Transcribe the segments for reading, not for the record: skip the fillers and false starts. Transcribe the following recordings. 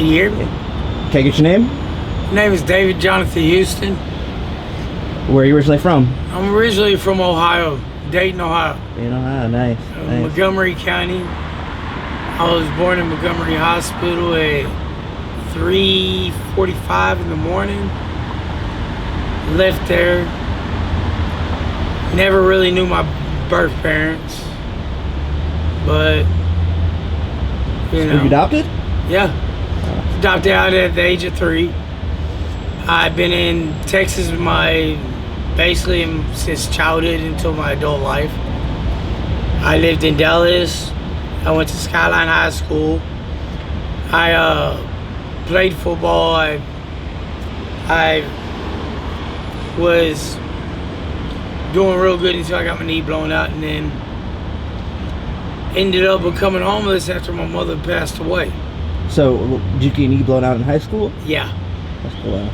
hear me? Can I get your name? My name is David Jonathan Houston. Where are you originally from? I'm originally from Ohio, Dayton, Ohio. Nice. Montgomery County. I was born in Montgomery Hospital at 3:45 in the morning. Left there. Never really knew my birth parents. But, you know. Were you adopted? Yeah. Adopted out at the age of 3. I've been in Texas basically since childhood until my adult life. I lived in Dallas. I went to Skyline High School. I played football. I was doing real good until I got my knee blown out, and then ended up becoming homeless after my mother passed away. So, did you get your knee blown out in high school? Yeah. That's cool.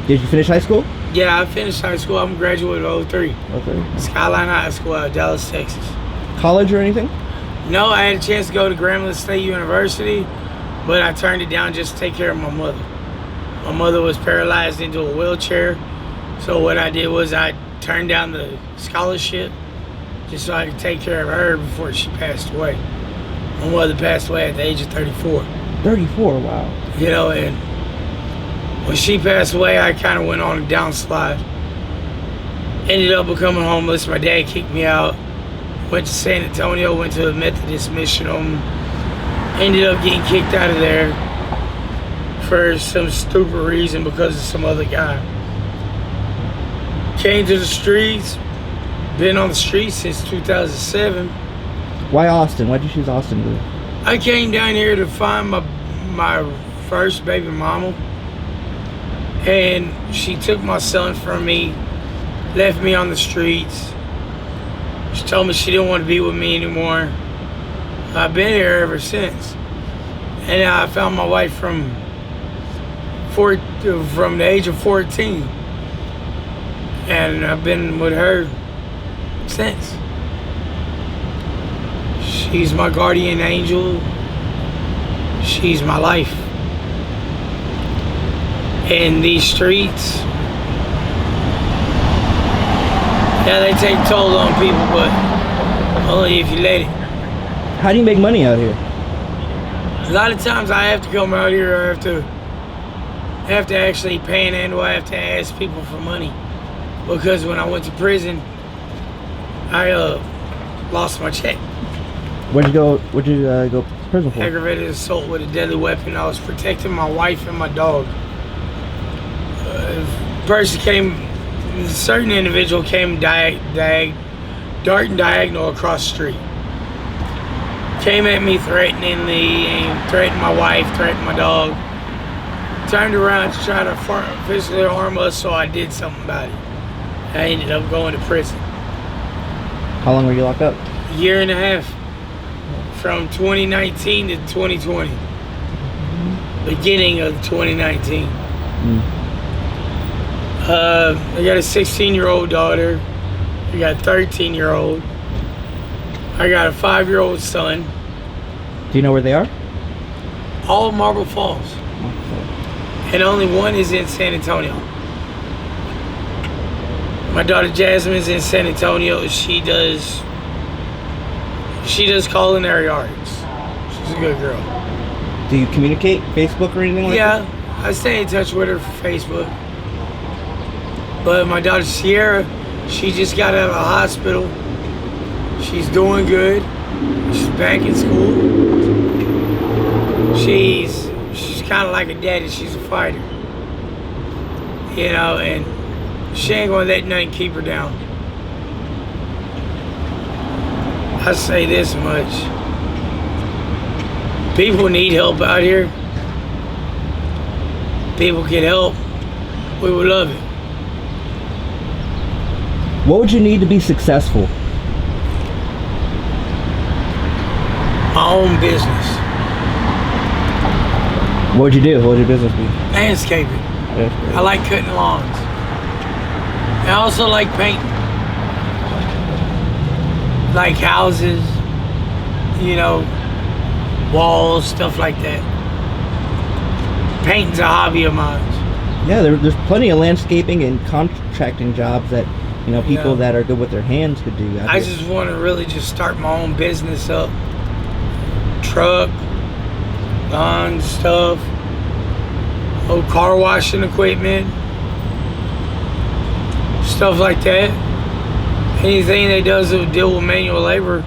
Did you finish high school? Yeah, I finished high school. I'm a graduate of 03. Okay. Skyline High School out of Dallas, Texas. College or anything? No, I had a chance to go to Grambling State University, but I turned it down just to take care of my mother. My mother was paralyzed into a wheelchair, so what I did was I turned down the scholarship just so I could take care of her before she passed away. My mother passed away at the age of 34. 34, wow. You know, and when she passed away, I kind of went on a downslide. Ended up becoming homeless. My dad kicked me out. Went to San Antonio, went to a Methodist mission home. Ended up getting kicked out of there for some stupid reason because of some other guy. Came to the streets. Been on the streets since 2007. Why Austin? Why'd you choose Austin? I came down here to find my first baby mama. And she took my son from me, left me on the streets. She told me she didn't want to be with me anymore. I've been here ever since. And I found my wife from the age of 14. And I've been with her since. She's my guardian angel. She's my life. In these streets, yeah, they take toll on people, but only if you let it. How do you make money out here? A lot of times I have to come out here, I have to actually panhandle, I have to ask people for money. Because when I went to prison, I lost my check. Where'd you go to prison for? Aggravated assault with a deadly weapon. I was protecting my wife and my dog. A certain individual came darting diagonal across the street. Came at me threateningly, and threatened my wife, threatened my dog. Turned around to try to physically harm us, so I did something about it. I ended up going to prison. How long were you locked up? A year and a half. From 2019 to 2020. Beginning of 2019. I got a 16-year-old daughter. I got a 13-year-old. I got a 5-year-old son. Do you know where they are? All Marble Falls. And only one is in San Antonio. My daughter Jasmine's in San Antonio. She does culinary arts. She's a good girl. Do you communicate Facebook or anything like that? Yeah, I stay in touch with her for Facebook. But my daughter Sierra, she just got out of the hospital. She's doing good. She's back in school. She's kind of like a daddy. She's a fighter. You know, and she ain't gonna let nothing keep her down. I say this much. People need help out here. People get help. We would love it. What would you need to be successful? My own business. What would you do? What would your business be? Landscaping. I like cutting lawns. I also like painting. Like houses, you know, walls, stuff like that. Painting's a hobby of mine. Yeah, there's plenty of landscaping and contracting jobs that, you know, people that are good with their hands could do. I just want to really just start my own business up. Truck, lawn stuff, old car washing equipment, stuff like that. Anything that does deal with manual labor,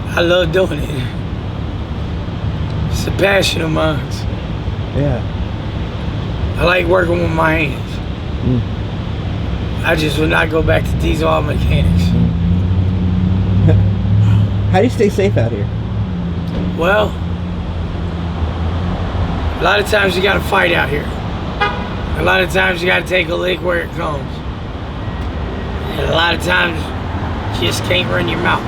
I love doing it. It's a passion of mine. Yeah. I like working with my hands. I just would not go back to diesel auto mechanics. How do you stay safe out here? Well, a lot of times you gotta fight out here. A lot of times you gotta take a lick where it comes. And a lot of times you just can't run your mouth.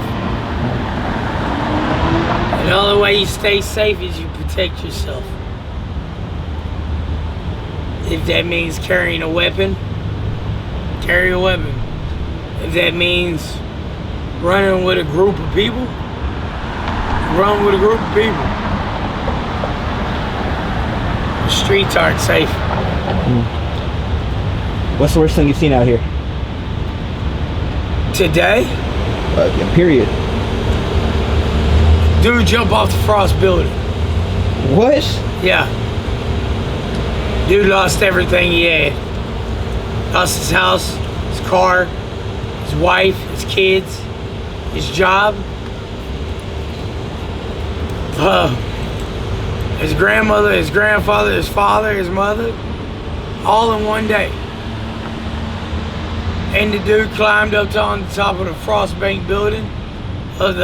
And the only way you stay safe is you protect yourself. If that means carrying a weapon, carry a weapon. If that means running with a group of people, run with a group of people. The streets aren't safe. What's the worst thing you've seen out here? Today? Yeah, period. Dude jump off the Frost building. What? Yeah. Dude lost everything he had. Lost his house, his car, his wife, his kids, his job. His grandmother, his grandfather, his father, his mother, all in one day. And the dude climbed up on the top of the Frostbank building of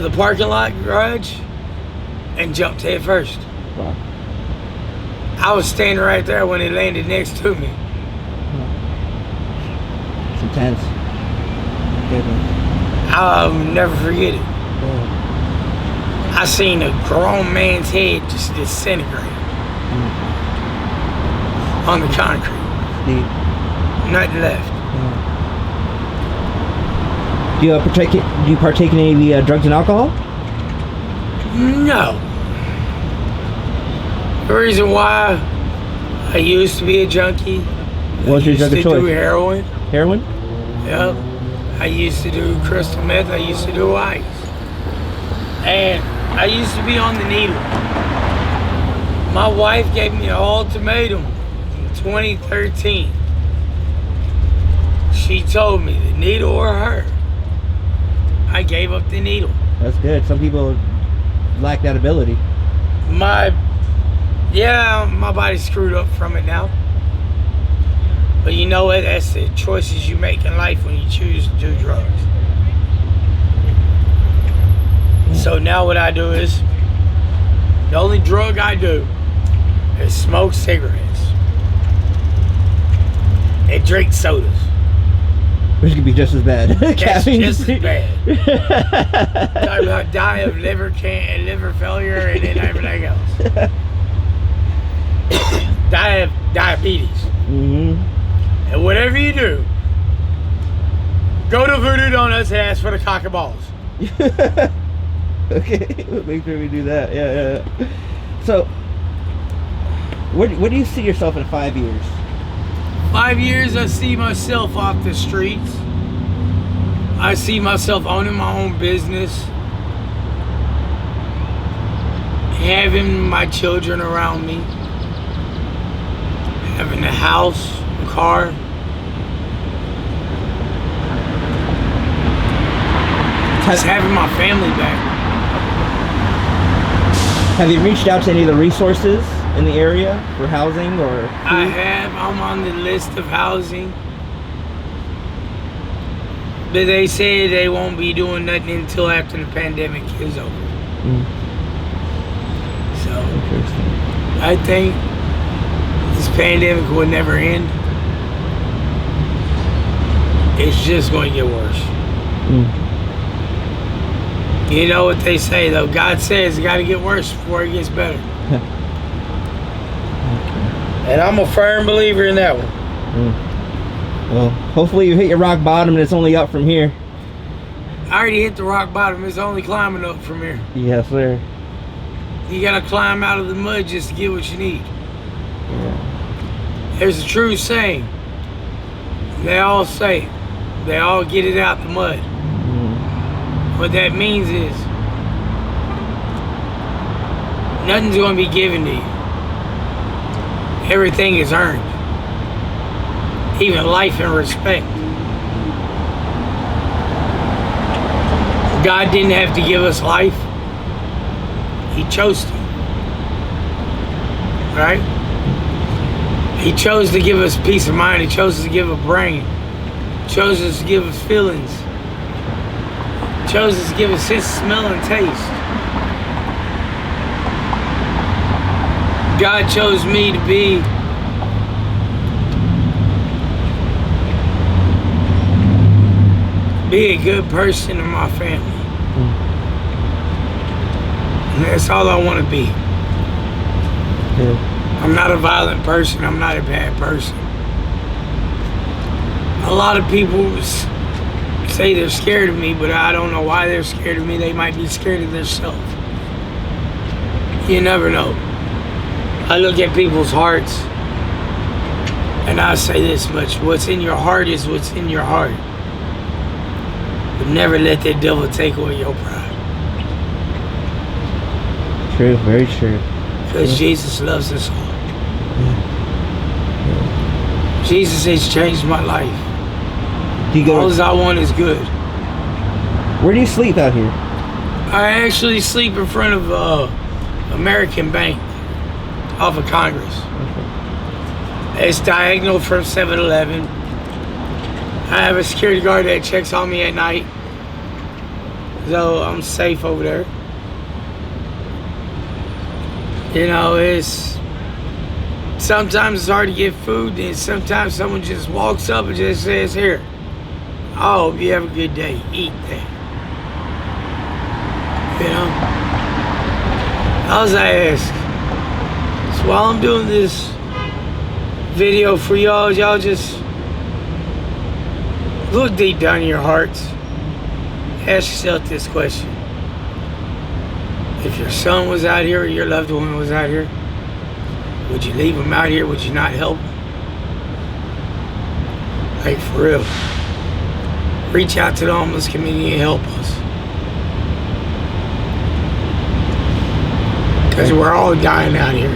the parking lot garage and jumped head first. Wow. I was standing right there when he landed next to me. It's intense. I'll never forget it. I seen a grown man's head just disintegrate on the concrete. Nothing left. Do you partake in any drugs and alcohol? No. The reason why I used to be a junkie. What was your drug of choice? I used to do heroin. Heroin? Yep. I used to do crystal meth. I used to do ice. And I used to be on the needle. My wife gave me an ultimatum in 2013. She told me the needle or her. I gave up the needle. That's good. Some people lack that ability. My body's screwed up from it now. But you know what? That's the choices you make in life when you choose to do drugs. So now what I do is, the only drug I do is smoke cigarettes and drink sodas. Which could be just as bad. That's just as bad. Talking about die of liver failure and then everything else. Die of diabetes. And whatever you do, go to Voodoo Donuts and ask for the cock and balls. Okay, make sure we do that. Yeah. So, where do you see yourself in 5 years? 5 years, I see myself off the streets. I see myself owning my own business, having my children around me, having a house, a car. Just having my family back. Have you reached out to any of the resources in the area for housing or food? I have. I'm on the list of housing. But they say they won't be doing nothing until after the pandemic is over. So, I think this pandemic will never end. It's just going to get worse. You know what they say though, God says it got to get worse before it gets better. And I'm a firm believer in that one. Well, hopefully you hit your rock bottom and it's only up from here. I already hit the rock bottom, it's only climbing up from here. Yes, sir. You gotta climb out of the mud just to get what you need. Yeah. There's a true saying. They all say it. They all get it out the mud. What that means is nothing's going to be given to you. Everything is earned. Even life and respect. God didn't have to give us life. He chose to. Right? He chose to give us peace of mind. He chose to give us a brain. He chose us to give us feelings. He chose us to give us sense of smell and taste. God chose me to be a good person in my family. And that's all I want to be. Yeah. I'm not a violent person. I'm not a bad person. A lot of people say they're scared of me, but I don't know why they're scared of me. They might be scared of themselves. You never know. I look at people's hearts and I say this much: what's in your heart is what's in your heart. But never let that devil take away your pride. True, very true. Because Jesus loves us all. Jesus has changed my life. Do you go? All I want is good. Where do you sleep out here? I actually sleep in front of American Bank off of Congress. It's diagonal from 7-Eleven. I have a security guard that checks on me at night, so I'm safe over there. You know, sometimes it's hard to get food, and sometimes someone just walks up and just says, "Here, I hope you have a good day. Eat that." You know? All I ask. So while I'm doing this video for y'all just look deep down in your hearts. Ask yourself this question. If your son was out here or your loved one was out here, would you leave him out here? Would you not help him? Like, for real. Reach out to the homeless community and help us. Because we're all dying out here.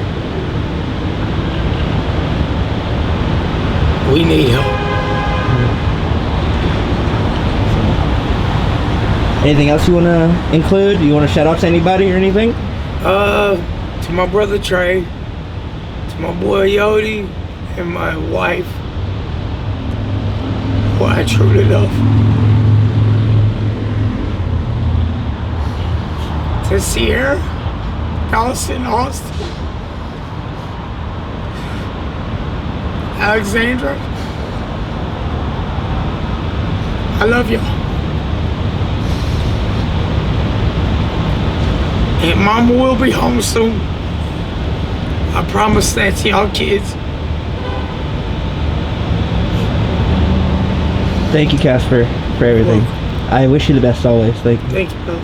We need help. Anything else you want to include? Do you want to shout out to anybody or anything? To my brother Trey, to my boy Yodi, and my wife, who I truly love. To Sierra, Allison, Austin, Alexandra, I love y'all. And Mama will be home soon. I promise that to y'all kids. Thank you, Casper, for everything. I wish you the best always. Thank you. Thank you, brother.